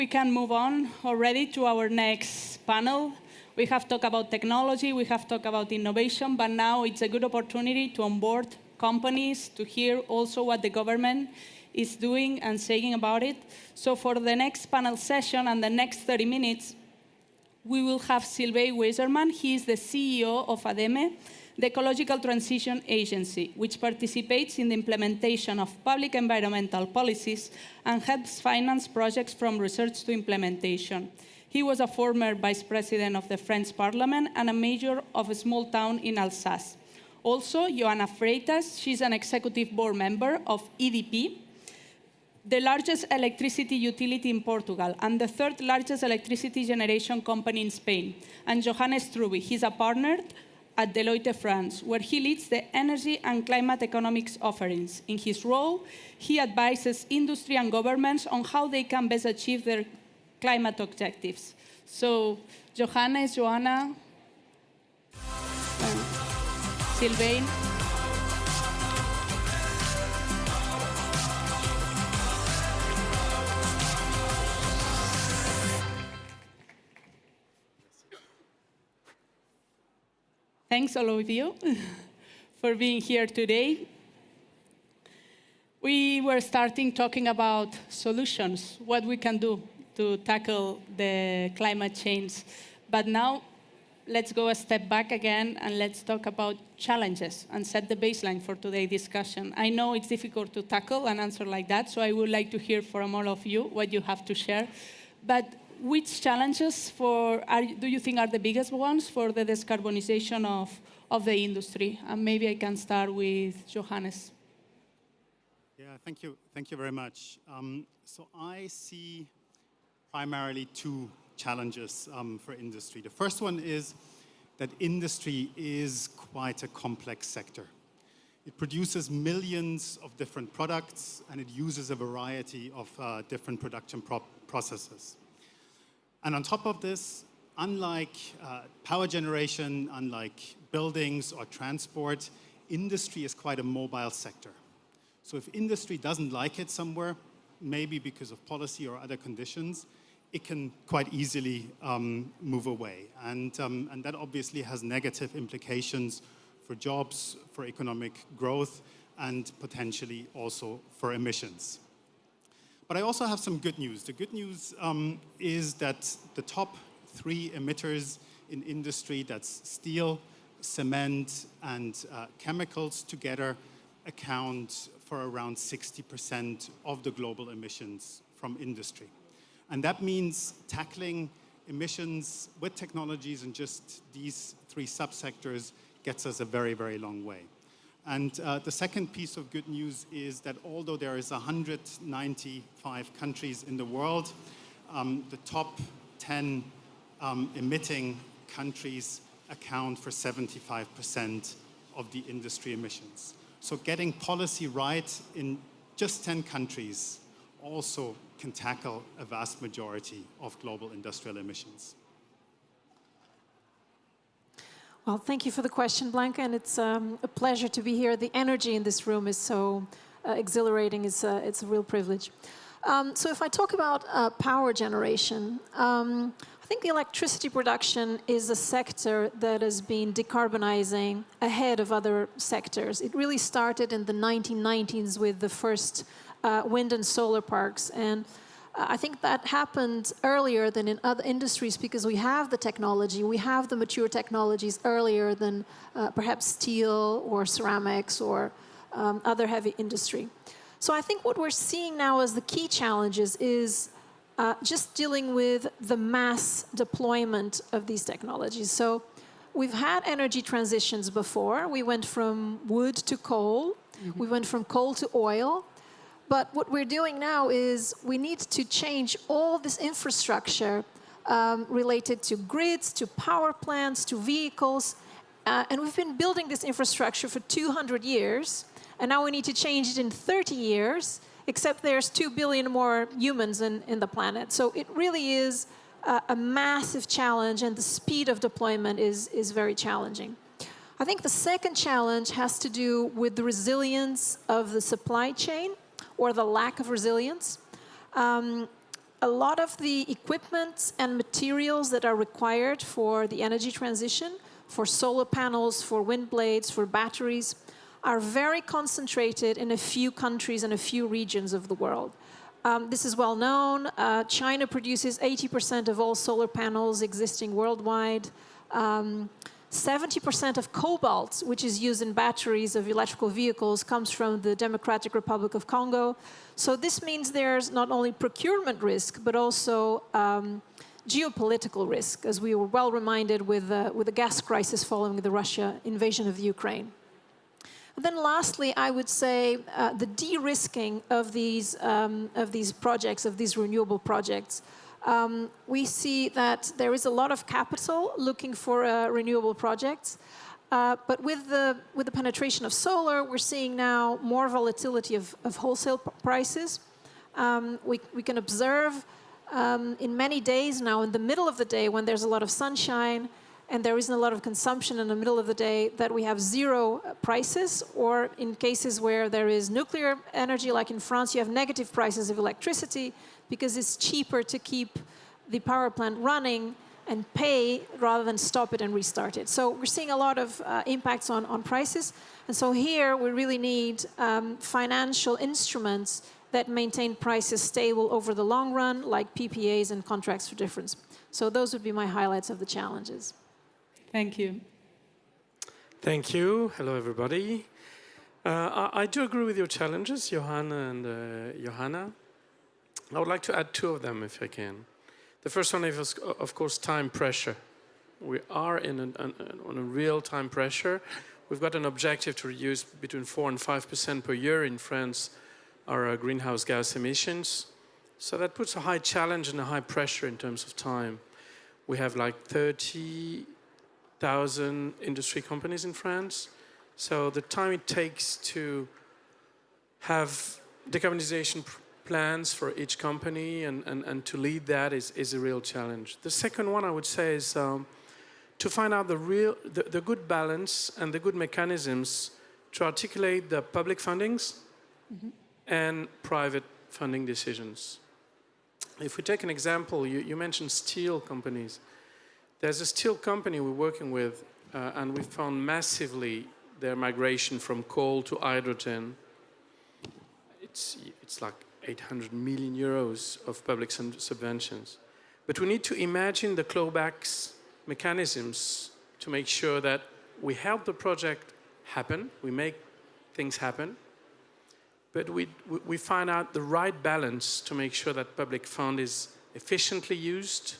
We can move on already to our next panel. We have talked about technology, we have talked about innovation, but now it's a good opportunity to onboard companies, to hear also what the government is doing and saying about it. So for the next panel session and the next 30 minutes, we will have Sylvain Waserman. He is the CEO of ADEME, the Ecological Transition Agency, which participates in the implementation of public environmental policies and helps finance projects from research to implementation. He was a former vice president of the French Parliament and a mayor of a small town in Alsace. Also, Joana Freitas, she's an executive board member of EDP, the largest electricity utility in Portugal and the third largest electricity generation company in Spain. And Johannes Trüby, he's a partner at Deloitte, France, where he leads the energy and climate economics offerings. In his role, he advises industry and governments on how they can best achieve their climate objectives. So, Johannes, Joana, Sylvain. Thanks, all of you, for being here today. We were starting talking about solutions, what we can do to tackle the climate change. But now, let's go a step back again and let's talk about challenges and set the baseline for today's discussion. I know it's difficult to tackle an answer like that, so I would like to hear from all of you what you have to share. But which challenges do you think are the biggest ones for the decarbonization of the industry? And maybe I can start with Johannes. Yeah, thank you. Thank you very much. So I see primarily two challenges for industry. The first one is that industry is quite a complex sector. It produces millions of different products and it uses a variety of different production processes. And on top of this, unlike power generation, unlike buildings or transport, industry is quite a mobile sector. So if industry doesn't like it somewhere, maybe because of policy or other conditions, it can quite easily move away. And that obviously has negative implications for jobs, for economic growth, and potentially also for emissions. But I also have some good news. The good news is that the top three emitters in industry, that's steel, cement, and chemicals together, account for around 60% of the global emissions from industry. And that means tackling emissions with technologies in just these three subsectors gets us a very, very long way. And the second piece of good news is that although there is 195 countries in the world, the top 10 emitting countries account for 75% of the industry emissions. So getting policy right in just 10 countries also can tackle a vast majority of global industrial emissions. Well, thank you for the question, Blanca, and it's a pleasure to be here. The energy in this room is so exhilarating. It's a real privilege. So if I talk about power generation, I think the electricity production is a sector that has been decarbonizing ahead of other sectors. It really started in the 1990s with the first wind and solar parks, and I think that happened earlier than in other industries because we have the technology, we have the mature technologies earlier than perhaps steel or ceramics or other heavy industry. So I think what we're seeing now as the key challenges is just dealing with the mass deployment of these technologies. So we've had energy transitions before. We went from wood to coal, we went from coal to oil. But what we're doing now is we need to change all this infrastructure related to grids, to power plants, to vehicles. And we've been building this infrastructure for 200 years. And now we need to change it in 30 years, except there's 2 billion more humans in the planet. So it really is a massive challenge, and the speed of deployment is very challenging. I think the second challenge has to do with the resilience of the supply chain, or the lack of resilience. a lot of the equipment and materials that are required for the energy transition, for solar panels, for wind blades, for batteries, are very concentrated in a few countries and a few regions of the world. This is well known. China produces 80% of all solar panels existing worldwide. 70% of cobalt, which is used in batteries of electrical vehicles, comes from the Democratic Republic of Congo. So this means there's not only procurement risk, but also geopolitical risk, as we were well reminded with the gas crisis following the Russia invasion of the Ukraine. And then lastly, I would say the de-risking of these projects, of these renewable projects. We see that there is a lot of capital looking for renewable projects, but with the penetration of solar, we're seeing now more volatility of wholesale prices. We can observe in many days now, in the middle of the day when there's a lot of sunshine and there isn't a lot of consumption in the middle of the day, that we have zero prices, or in cases where there is nuclear energy, like in France, you have negative prices of electricity because it's cheaper to keep the power plant running and pay rather than stop it and restart it. So we're seeing a lot of impacts on prices. And so here we really need financial instruments that maintain prices stable over the long run, like PPAs and contracts for difference. So those would be my highlights of the challenges. Thank you. Thank you. Hello, everybody. I do agree with your challenges, Johanna and Johanna. I would like to add two of them, if I can. The first one is, of course, time pressure. We are on a real time pressure. We've got an objective to reduce between 4 and 5% per year in France our greenhouse gas emissions. So that puts a high challenge and a high pressure in terms of time. We have like 30,000 industry companies in France. So the time it takes to have decarbonization plans for each company and to lead that is a real challenge. The second one I would say is to find out the good balance and the good mechanisms to articulate the public fundings and private funding decisions. If we take an example, you mentioned steel companies. There's a steel company we're working with, and we found massively their migration from coal to hydrogen. It's like 800 million euros of public subventions. But we need to imagine the clawbacks mechanisms to make sure that we help the project happen, we make things happen, but we find out the right balance to make sure that public fund is efficiently used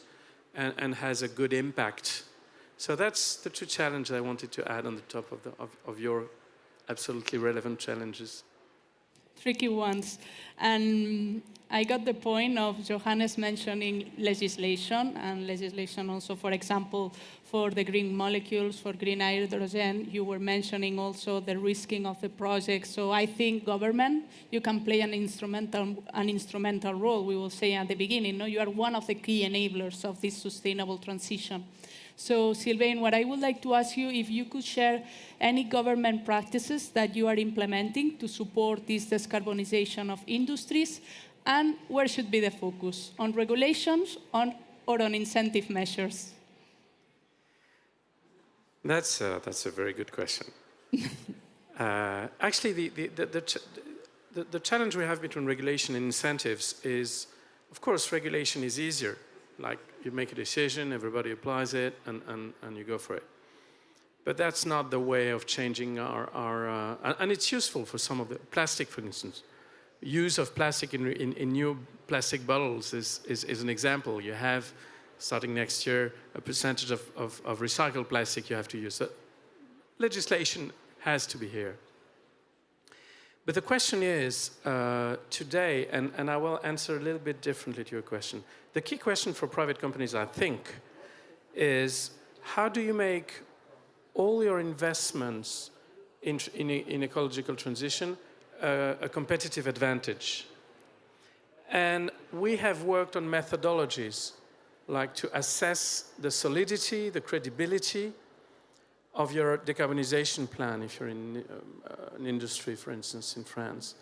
and has a good impact. So that's the two challenges I wanted to add on the top of your absolutely relevant challenges. Tricky ones. And I got the point of Johannes mentioning legislation, and legislation also, for example, for the green molecules, for green hydrogen. You were mentioning also the risking of the project. So I think government, you can play an instrumental role, we will say at the beginning. No? You are one of the key enablers of this sustainable transition. So, Sylvain, what I would like to ask you, if you could share any government practices that you are implementing to support this decarbonization of industries, and where should be the focus, on regulations or on incentive measures? That's a very good question. Actually, the challenge we have between regulation and incentives is, of course, regulation is easier. Like, you make a decision, everybody applies it, and you go for it. But that's not the way of changing our and it's useful for some of the plastic, for instance. Use of plastic in new plastic bottles is an example. You have, starting next year, a percentage of recycled plastic you have to use. So legislation has to be here. But the question is, today, and I will answer a little bit differently to your question. The key question for private companies, I think, is how do you make all your investments in ecological transition a competitive advantage? And we have worked on methodologies like to assess the solidity, the credibility of your decarbonization plan, if you're in an industry, for instance, in France.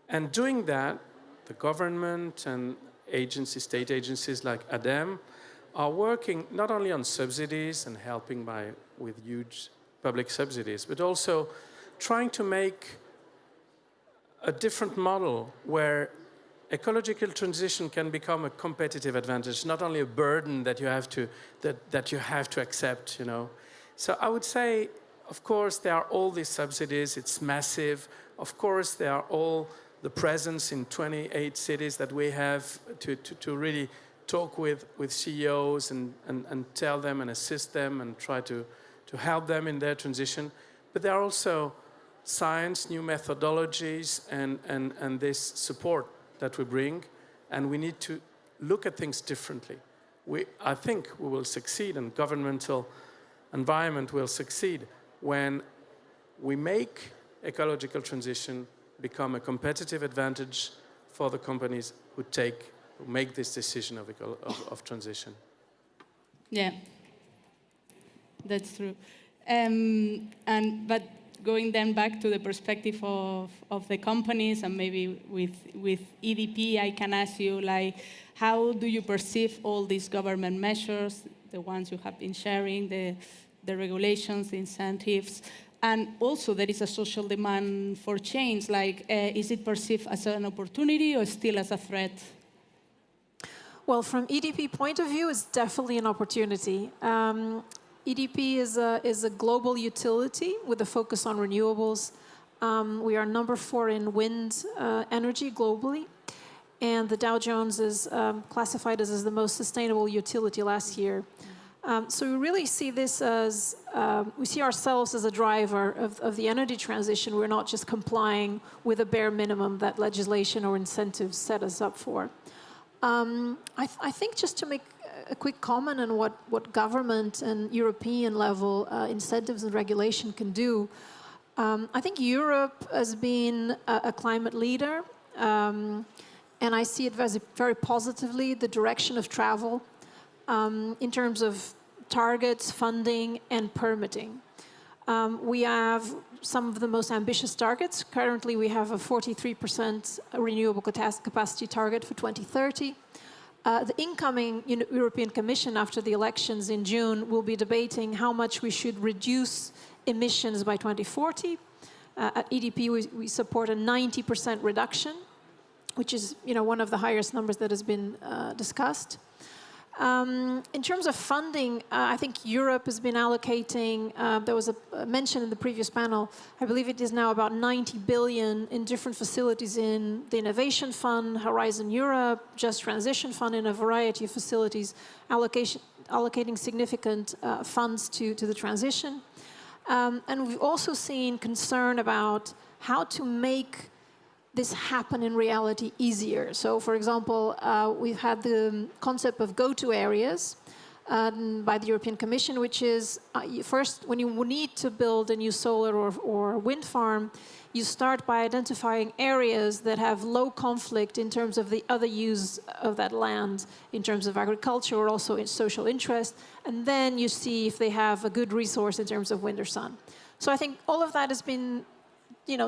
And doing that, the government and agencies, state agencies like ADEME, are working not only on subsidies and helping with huge public subsidies, but also trying to make a different model where ecological transition can become a competitive advantage, not only a burden that you have to accept, you know. So I would say, of course, there are all these subsidies. It's massive. Of course, there are all the presence in 28 cities that we have to really talk with CEOs and tell them and assist them and try to help them in their transition. But there are also science, new methodologies, and this support that we bring, and we need to look at things differently. I think we will succeed, and governmental environment will succeed when we make ecological transition become a competitive advantage for the companies who make this decision of transition. Yeah, that's true. But going then back to the perspective of the companies, and maybe with EDP, I can ask you, like, how do you perceive all these government measures, the ones you have been sharing, the regulations, the incentives, and also there is a social demand for change. Like, is it perceived as an opportunity or still as a threat? Well, from EDP point of view, it's definitely an opportunity. EDP is a global utility with a focus on renewables. We are number 4 in wind energy globally, and the Dow Jones is classified as the most sustainable utility last year. So we really see this as, we see ourselves as a driver of the energy transition. We're not just complying with a bare minimum that legislation or incentives set us up for. I think just to make a quick comment on what government and European level incentives and regulation can do, I think Europe has been a climate leader, and I see it very positively, the direction of travel in terms of targets, funding, and permitting. We have some of the most ambitious targets. Currently, we have a 43% renewable capacity target for 2030. The incoming European Commission after the elections in June will be debating how much we should reduce emissions by 2040. At EDP, we support a 90% reduction, which is one of the highest numbers that has been discussed. In terms of funding, I think Europe has been allocating, there was a mention in the previous panel, I believe it is now about 90 billion in different facilities in the Innovation Fund, Horizon Europe, Just Transition Fund, in a variety of facilities, allocating significant funds to the transition. And we've also seen concern about how to make this happen in reality easier. So, for example, we've had the concept of go-to areas by the European Commission, which is first, when you need to build a new solar or wind farm, you start by identifying areas that have low conflict in terms of the other use of that land, in terms of agriculture or also in social interest, and then you see if they have a good resource in terms of wind or sun. So I think all of that has been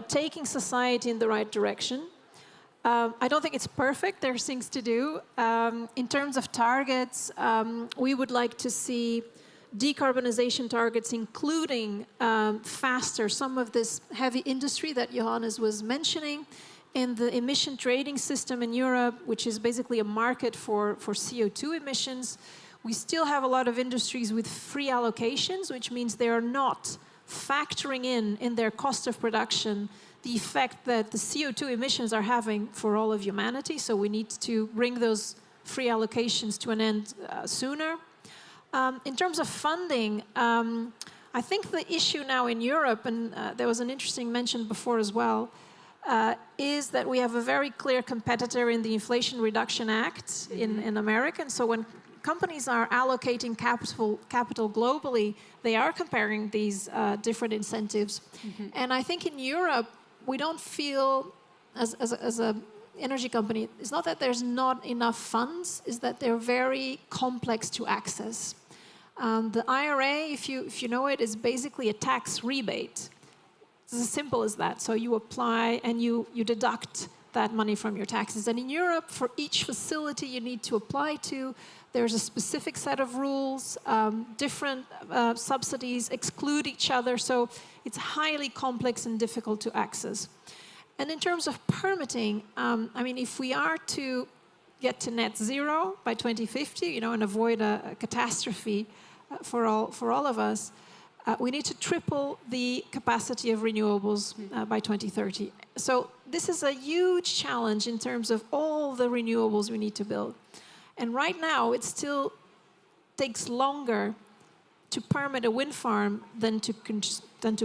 taking society in the right direction. I don't think it's perfect. There's things to do. In terms of targets, we would like to see decarbonization targets, including faster some of this heavy industry that Johannes was mentioning, in the emission trading system in Europe, which is basically a market for CO2 emissions. We still have a lot of industries with free allocations, which means they are not factoring in their cost of production the effect that the CO2 emissions are having for all of humanity. So we need to bring those free allocations to an end sooner. In terms of funding, I think the issue now in Europe, and there was an interesting mention before as well, is that we have a very clear competitor in the Inflation Reduction Act in America. And so when companies are allocating capital globally, they are comparing these different incentives. And I think in Europe, we don't feel, as an energy company, it's not that there's not enough funds, it's that they're very complex to access. The IRA, if you know it, is basically a tax rebate. It's as simple as that. So you apply and you deduct that money from your taxes. And in Europe, for each facility you need to apply to, there's a specific set of rules. Different subsidies exclude each other, so it's highly complex and difficult to access. And in terms of permitting, I mean, if we are to get to net zero by 2050, and avoid a catastrophe for all of us, we need to triple the capacity of renewables by 2030. So this is a huge challenge in terms of all the renewables we need to build. And right now, it still takes longer to permit a wind farm than to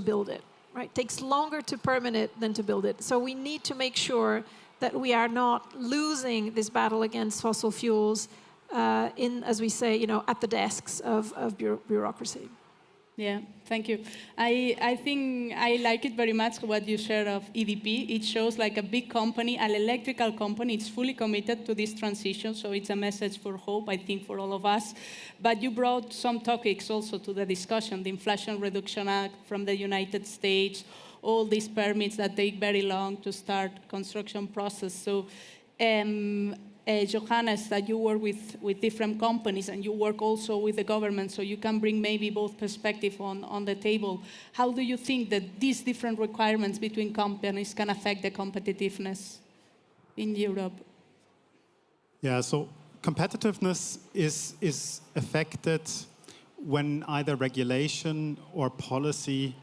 build it. Right? It takes longer to permit it than to build it. So we need to make sure that we are not losing this battle against fossil fuels as we say, at the desks of bureaucracy. Yeah, thank you. I think I like it very much what you shared of EDP. It shows like a big company, an electrical company, it's fully committed to this transition, so it's a message for hope, I think, for all of us. But you brought some topics also to the discussion, the Inflation Reduction Act from the United States, all these permits that take very long to start construction process. So Johannes, that you work with different companies and you work also with the government, so you can bring maybe both perspectives on the table. How do you think that these different requirements between companies can affect the competitiveness in Europe? Yeah, so competitiveness is affected when either regulation or policy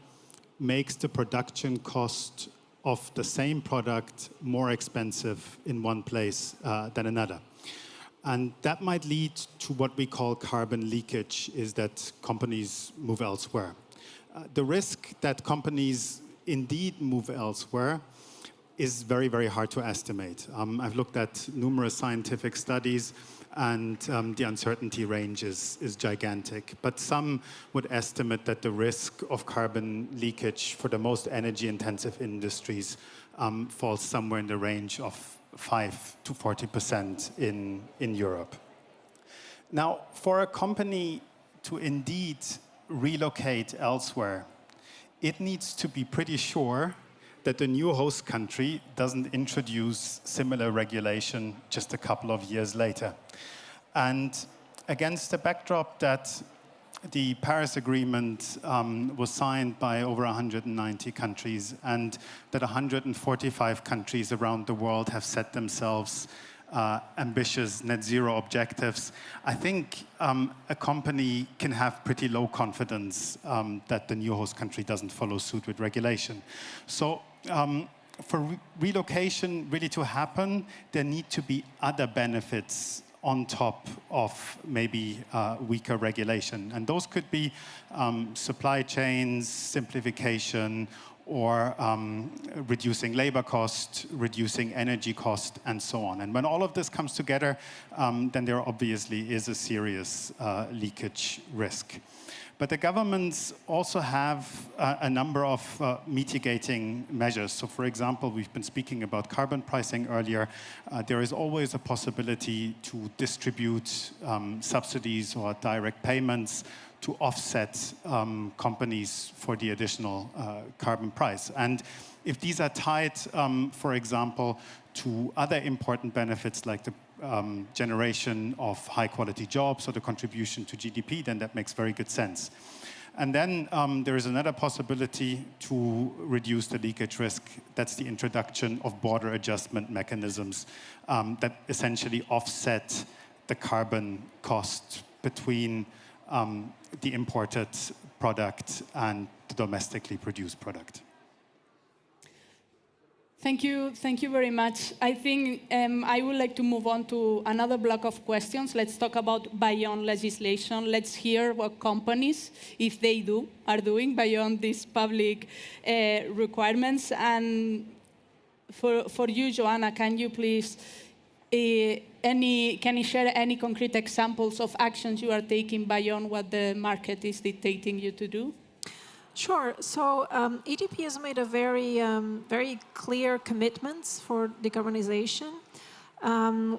makes the production cost of the same product more expensive in one place than another. And that might lead to what we call carbon leakage, is that companies move elsewhere. The risk that companies indeed move elsewhere is very, very hard to estimate. I've looked at numerous scientific studies, and the uncertainty range is gigantic. But some would estimate that the risk of carbon leakage for the most energy-intensive industries falls somewhere in the range of 5 to 40% in Europe. Now, for a company to indeed relocate elsewhere, it needs to be pretty sure that the new host country doesn't introduce similar regulation just a couple of years later. And against the backdrop that the Paris Agreement was signed by over 190 countries, and that 145 countries around the world have set themselves ambitious net zero objectives, I think a company can have pretty low confidence that the new host country doesn't follow suit with regulation. So for relocation really to happen, there need to be other benefits on top of maybe weaker regulation. And those could be supply chains, simplification, or reducing labor cost, reducing energy cost, and so on. And when all of this comes together, then there obviously is a serious leakage risk. But the governments also have a number of mitigating measures. So for example, we've been speaking about carbon pricing earlier. There is always a possibility to distribute subsidies or direct payments to offset companies for the additional carbon price. And if these are tied, for example, to other important benefits like the generation of high-quality jobs or the contribution to GDP, then that makes very good sense. And then there is another possibility to reduce the leakage risk. That's the introduction of border adjustment mechanisms that essentially offset the carbon cost between the imported product and the domestically produced product. Thank you very much. I think I would like to move on to another block of questions. Let's talk about beyond legislation. Let's hear what companies, if they are doing beyond these public requirements. And for you, Joana, can you please, can you share any concrete examples of actions you are taking beyond what the market is dictating you to do? Sure. So EDP has made a very clear commitments for decarbonization.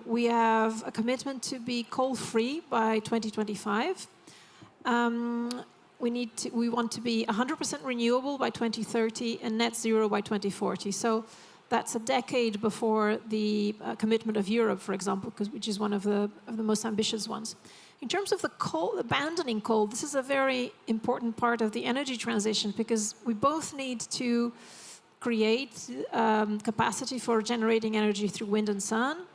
We have a commitment to be coal-free by 2025. We want to be 100% renewable by 2030 and net zero by 2040. So That's a decade before the commitment of Europe, for example, which is one of the most ambitious ones. In terms of the coal, abandoning coal, this is a very important part of the energy transition because we both need to create capacity for generating energy through wind and sun,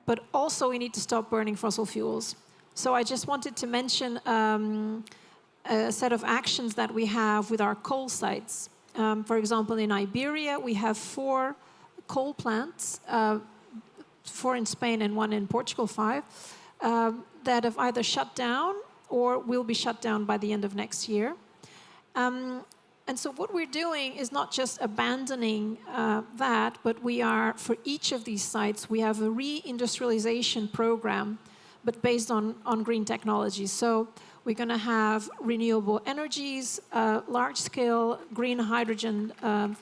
but also we need to stop burning fossil fuels. So I just wanted to mention a set of actions that we have with our coal sites. For example, in Iberia, we have 4 coal plants, 4 in Spain and 1 in Portugal, 5, that have either shut down or will be shut down by the end of next year. And so what we're doing is not just abandoning that, but we are, for each of these sites, we have a reindustrialization program, but based on green technologies. So we're going to have renewable energies, large-scale green hydrogen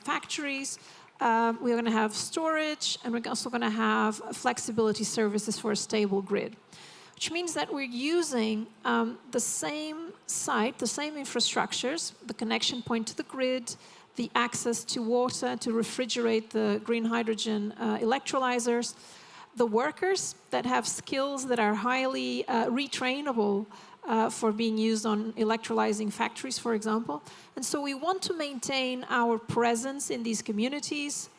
factories. We're going to have storage, and we're also going to have flexibility services for a stable grid, which means that we're using the same site, the same infrastructures, the connection point to the grid, the access to water to refrigerate the green hydrogen electrolyzers, the workers that have skills that are highly retrainable for being used on electrolyzing factories, for example. And so we want to maintain our presence in these communities,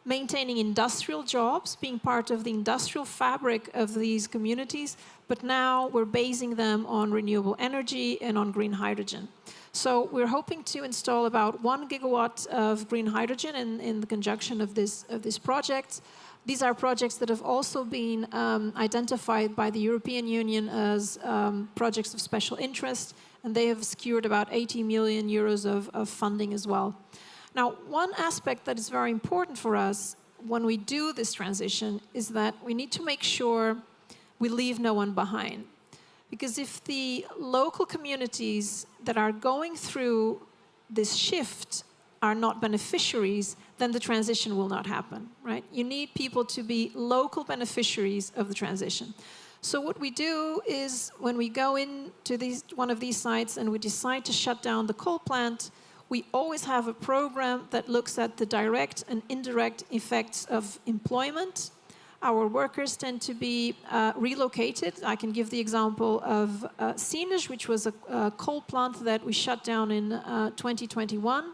maintaining industrial jobs, being part of the industrial fabric of these communities, but now we're basing them on renewable energy and on green hydrogen. So we're hoping to install about 1 gigawatt of green hydrogen in the conjunction of this project. These are projects that have also been identified by the European Union as projects of special interest, and they have secured about 80 million euros of funding as well. Now, one aspect that is very important for us when we do this transition is that we need to make sure we leave no one behind. Because if the local communities that are going through this shift are not beneficiaries, then the transition will not happen, right? You need people to be local beneficiaries of the transition. So what we do is when we go into one of these sites and we decide to shut down the coal plant, we always have a program that looks at the direct and indirect effects of employment. Our workers tend to be relocated. I can give the example of Sines, which was a coal plant that we shut down in 2021.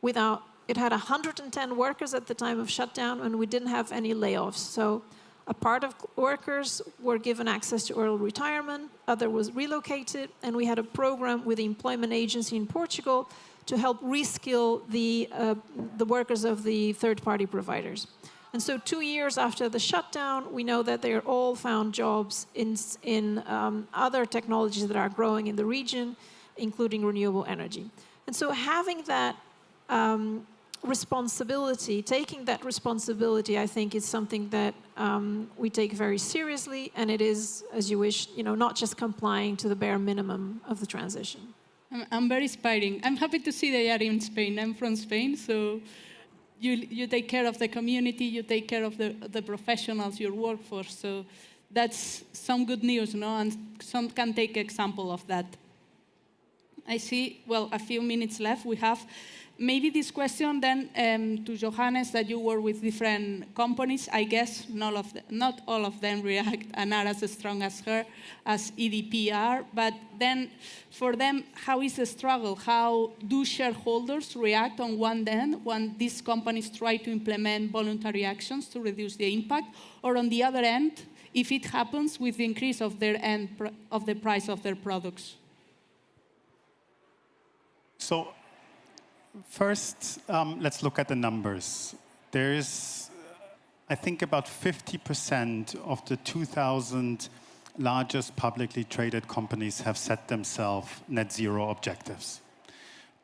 It had 110 workers at the time of shutdown, and we didn't have any layoffs. So a part of workers were given access to early retirement, other was relocated, and we had a program with the employment agency in Portugal to help reskill the workers of the third-party providers. And so 2 years after the shutdown, we know that they are all found jobs in other technologies that are growing in the region, including renewable energy. And so having that responsibility, taking that responsibility, I think is something that we take very seriously, and it is, as you wish, not just complying to the bare minimum of the transition. I'm very inspiring. I'm happy to see they are in Spain. I'm from Spain, so you take care of the community, you take care of the professionals, your workforce. So that's some good news, and some can take example of that. I see, a few minutes left. We have maybe this question then to Johannes, that you work with different companies. I guess not all of them react and are as strong as her, as EDP are. But then for them, how is the struggle? How do shareholders react on one end when these companies try to implement voluntary actions to reduce the impact? Or on the other end, if it happens with the increase of the price of their products? So first, let's look at the numbers. There's, I think, about 50% of the 2,000 largest publicly traded companies have set themselves net zero objectives.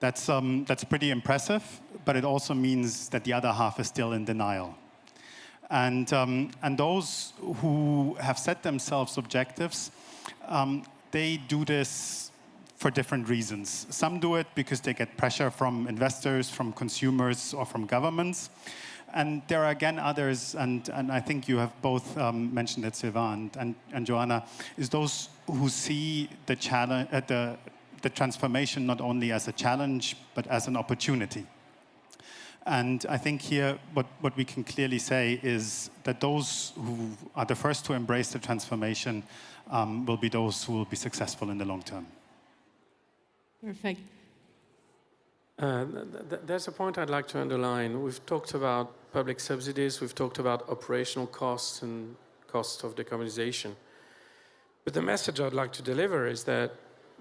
That's pretty impressive, but it also means that the other half is still in denial. And those who have set themselves objectives, they do this for different reasons. Some do it because they get pressure from investors, from consumers, or from governments. And there are again others, and I think you have both mentioned it, Sylvain and Joana, is those who see the challenge, the transformation not only as a challenge, but as an opportunity. And I think here what we can clearly say is that those who are the first to embrace the transformation will be those who will be successful in the long term. Perfect. There's a point I'd like to underline. We've talked about public subsidies, we've talked about operational costs and cost of decarbonization. But the message I'd like to deliver is that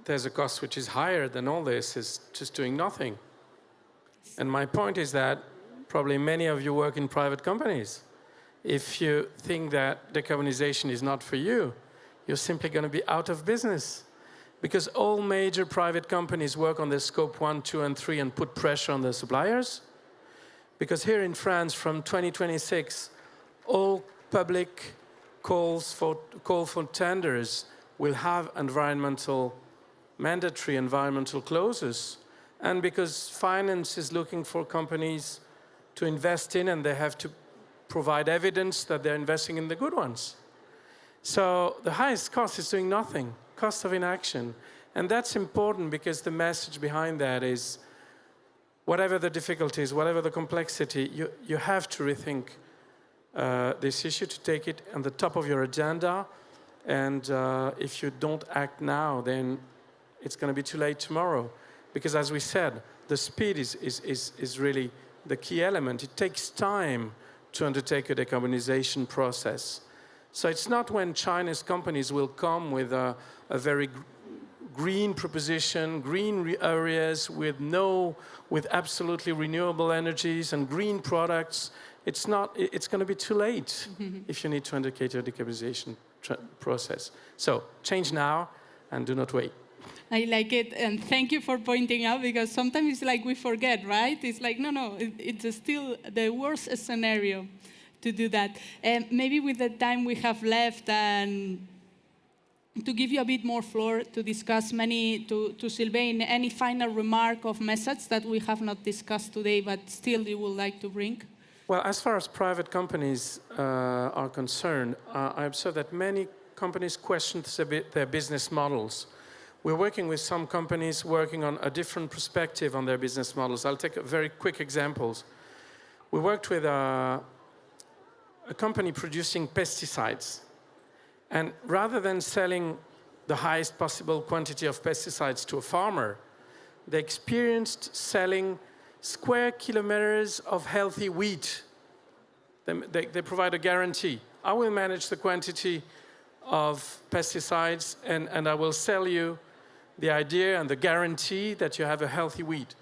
there's a cost which is higher than all this, is just doing nothing. And my point is that probably many of you work in private companies. If you think that decarbonization is not for you, you're simply going to be out of business. Because all major private companies work on their scope 1, 2, and 3 and put pressure on their suppliers. Because here in France, from 2026, all public call for tenders will have mandatory environmental clauses. And because finance is looking for companies to invest in, and they have to provide evidence that they're investing in the good ones. So the highest cost is doing nothing, cost of inaction. And that's important because the message behind that is, whatever the difficulties, whatever the complexity, you have to rethink this issue, to take it on the top of your agenda. And if you don't act now, then it's going to be too late tomorrow. Because as we said, the speed is really the key element. It takes time to undertake a decarbonization process. So it's not when Chinese companies will come with a very green proposition, green areas with absolutely renewable energies and green products. It's going to be too late if you need to undertake a decarbonization process. So change now and do not wait. I like it, and thank you for pointing out, because sometimes it's like we forget, right? It's like, no, it's still the worst scenario to do that. And maybe with the time we have left, and to give you a bit more floor to discuss to Sylvain, any final remark of message that we have not discussed today, but still you would like to bring? Well, as far as private companies are concerned, I observe that many companies question their business models. We're working with some companies working on a different perspective on their business models. I'll take a very quick examples. We worked with a company producing pesticides. And rather than selling the highest possible quantity of pesticides to a farmer, they experienced selling square kilometers of healthy wheat. They provide a guarantee. I will manage the quantity of pesticides, and I will sell you the idea and the guarantee that you have a healthy wheat.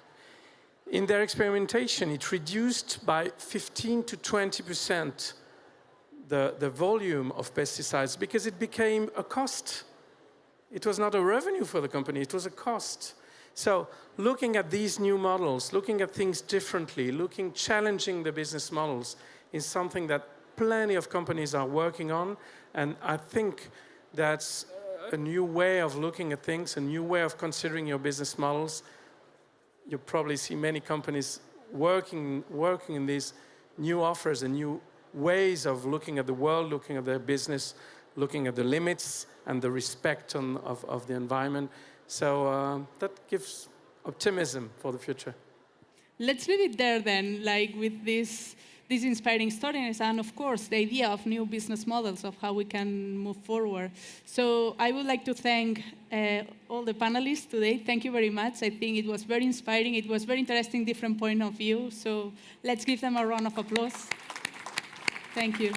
In their experimentation, it reduced by 15 to 20% the volume of pesticides because it became a cost. It was not a revenue for the company, it was a cost. So looking at these new models, looking at things differently, challenging the business models is something that plenty of companies are working on, and I think that's a new way of looking at things, a new way of considering your business models. You probably see many companies working in these new offers and new ways of looking at the world, looking at their business, looking at the limits and the respect of the environment. So that gives optimism for the future. Let's leave it there then, like with this inspiring stories, and of course the idea of new business models of how we can move forward. So I would like to thank all the panelists today. Thank you very much. I think it was very inspiring. It was very interesting, different point of view. So let's give them a round of applause. Thank you.